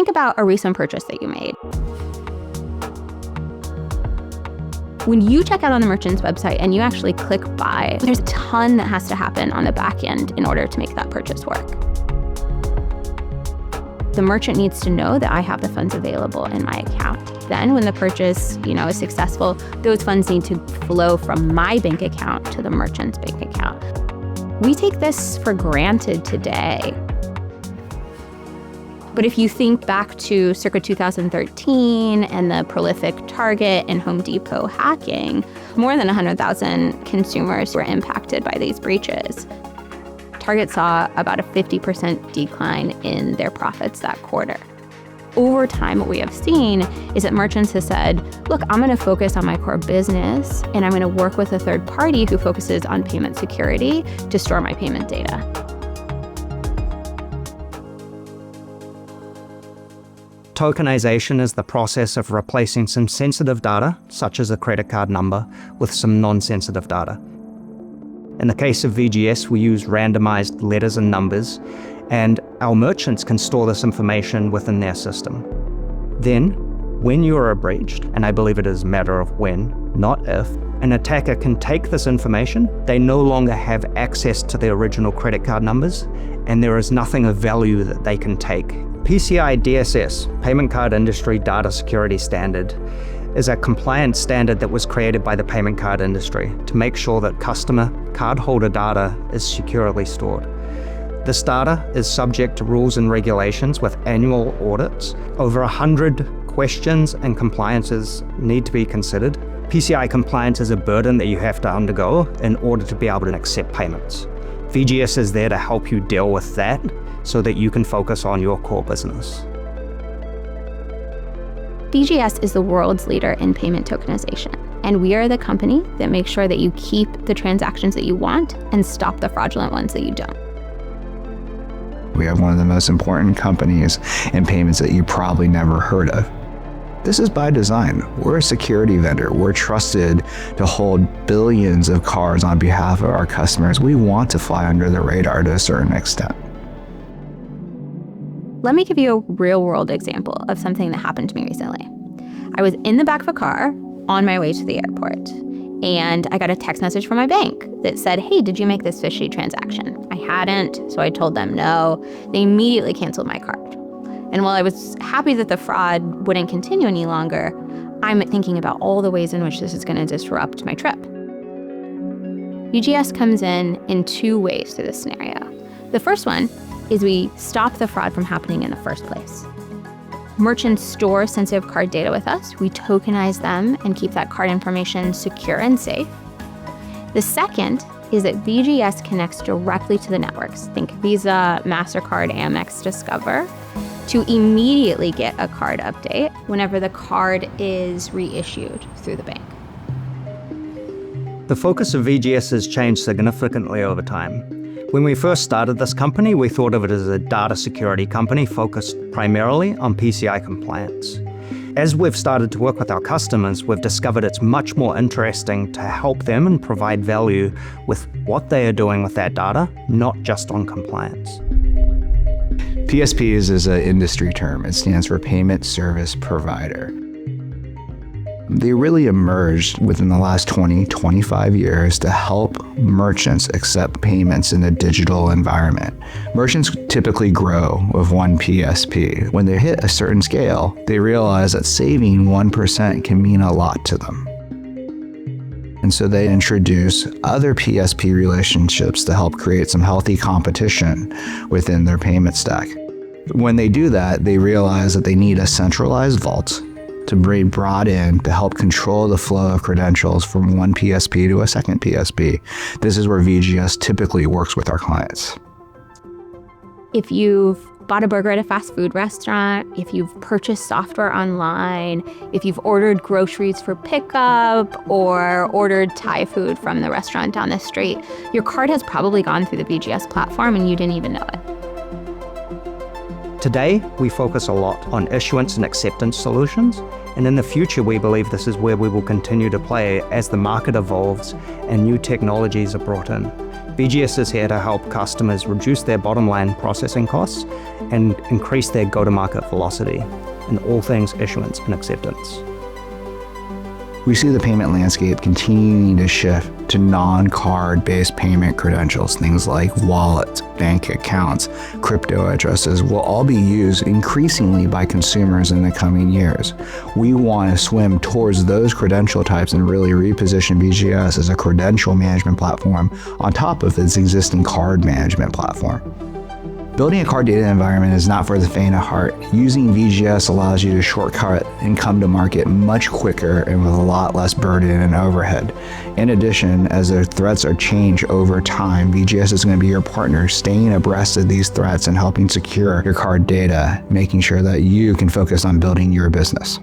think about a recent purchase that you made. When you check out on the merchant's website and you actually click buy, there's a ton that has to happen on the back end in order to make that purchase work. The merchant needs to know that I have the funds available in my account. Then when the purchase, is successful, those funds need to flow from my bank account to the merchant's bank account. We take this for granted today. But if you think back to circa 2013 and the prolific Target and Home Depot hacking, more than 100,000 consumers were impacted by these breaches. Target saw about a 50% decline in their profits that quarter. Over time, what we have seen is that merchants have said, look, I'm going to focus on my core business, and I'm going to work with a third party who focuses on payment security to store my payment data. Tokenization is the process of replacing some sensitive data, such as a credit card number, with some non-sensitive data. In the case of VGS, we use randomized letters and numbers, and our merchants can store this information within their system. Then, when you are breached, and I believe it is a matter of when, not if, an attacker can take this information. They no longer have access to the original credit card numbers, and there is nothing of value that they can take. PCI DSS, Payment Card Industry Data Security Standard, is a compliance standard that was created by the payment card industry to make sure that customer cardholder data is securely stored. This data is subject to rules and regulations with annual audits. Over 100 questions and compliances need to be considered. PCI compliance is a burden that you have to undergo in order to be able to accept payments. VGS is there to help you deal with that so that you can focus on your core business. VGS is the world's leader in payment tokenization, and we are the company that makes sure that you keep the transactions that you want and stop the fraudulent ones that you don't. We have one of the most important companies in payments that you probably never heard of. This is by design. We're a security vendor. We're trusted to hold billions of cards on behalf of our customers. We want to fly under the radar to a certain extent. Let me give you a real-world example of something that happened to me recently. I was in the back of a car on my way to the airport, and I got a text message from my bank that said, hey, did you make this fishy transaction? I hadn't, so I told them no. They immediately canceled my card. And while I was happy that the fraud wouldn't continue any longer, I'm thinking about all the ways in which this is going to disrupt my trip. VGS comes in two ways to this scenario. The first one is we stop the fraud from happening in the first place. Merchants store sensitive card data with us. We tokenize them and keep that card information secure and safe. The second is that VGS connects directly to the networks. Think Visa, MasterCard, Amex, Discover, to immediately get a card update whenever the card is reissued through the bank. The focus of VGS has changed significantly over time. When we first started this company, we thought of it as a data security company focused primarily on PCI compliance. As we've started to work with our customers, we've discovered it's much more interesting to help them and provide value with what they are doing with that data, not just on compliance. PSPs is an industry term. It stands for Payment Service Provider. They really emerged within the last 25 years to help merchants accept payments in a digital environment. Merchants typically grow with one PSP. When they hit a certain scale, they realize that saving 1% can mean a lot to them. And so they introduce other PSP relationships to help create some healthy competition within their payment stack. When they do that, they realize that they need a centralized vault to be brought in to help control the flow of credentials from one PSP to a second PSP. This is where VGS typically works with our clients. If you've bought a burger at a fast food restaurant, if you've purchased software online, if you've ordered groceries for pickup or ordered Thai food from the restaurant down the street, your card has probably gone through the VGS platform and you didn't even know it. Today, we focus a lot on issuance and acceptance solutions, and in the future, we believe this is where we will continue to play as the market evolves and new technologies are brought in. VGS is here to help customers reduce their bottom line processing costs and increase their go-to-market velocity in all things issuance and acceptance. We see the payment landscape continuing to shift to non-card-based payment credentials. Things like wallets, bank accounts, crypto addresses will all be used increasingly by consumers in the coming years. We want to swim towards those credential types and really reposition VGS as a credential management platform on top of its existing card management platform. Building a card data environment is not for the faint of heart. Using VGS allows you to shortcut and come to market much quicker and with a lot less burden and overhead. In addition, as the threats are changed over time, VGS is going to be your partner, staying abreast of these threats and helping secure your card data, making sure that you can focus on building your business.